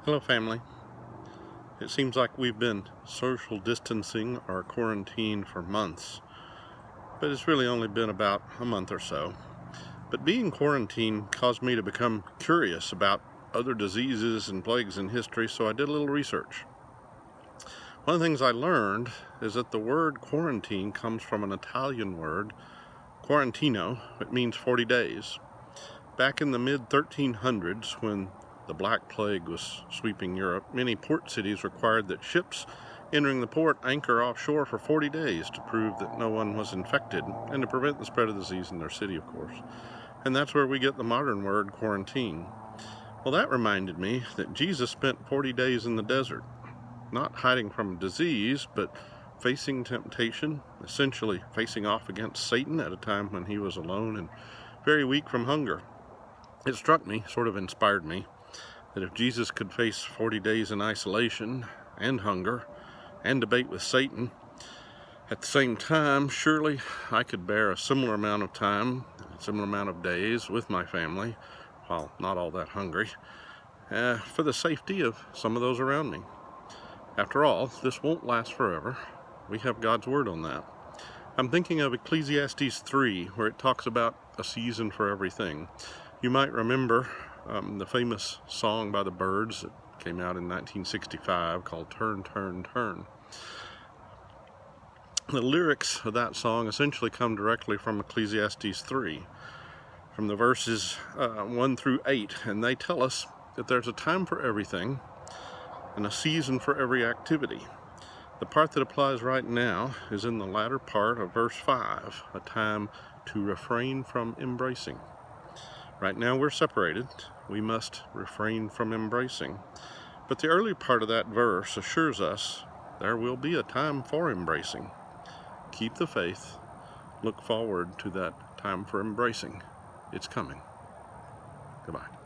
Hello, family. It seems like we've been social distancing or quarantined for months, but it's really only been about a month or so. But being quarantined caused me to become curious about other diseases and plagues in history, so I did a little research. One of the things I learned is that the word quarantine comes from an Italian word, quarantino. It means 40 days. Back in the mid-1300s, when the Black Plague was sweeping Europe, many port cities required that ships entering the port anchor offshore for 40 days to prove that no one was infected and to prevent the spread of disease in their city, of course. And that's where we get the modern word quarantine. Well, that reminded me that Jesus spent 40 days in the desert, not hiding from disease, but facing temptation, essentially facing off against Satan at a time when he was alone and very weak from hunger. It struck me, sort of inspired me, that if Jesus could face 40 days in isolation and hunger and debate with Satan at the same time, surely I could bear a similar amount of time, a similar amount of days with my family, while not all that hungry, for the safety of some of those around me. After all, this won't last forever. We have God's word on that. I'm thinking of Ecclesiastes 3, where it talks about a season for everything. You might remember the famous song by the Byrds that came out in 1965 called Turn, Turn, Turn. The lyrics of that song essentially come directly from Ecclesiastes 3, from the verses 1 through 8, and they tell us that there's a time for everything and a season for every activity. The part that applies right now is in the latter part of verse 5, a time to refrain from embracing. Right now we're separated. We must refrain from embracing. But the early part of that verse assures us there will be a time for embracing. Keep the faith. Look forward to that time for embracing. It's coming. Goodbye.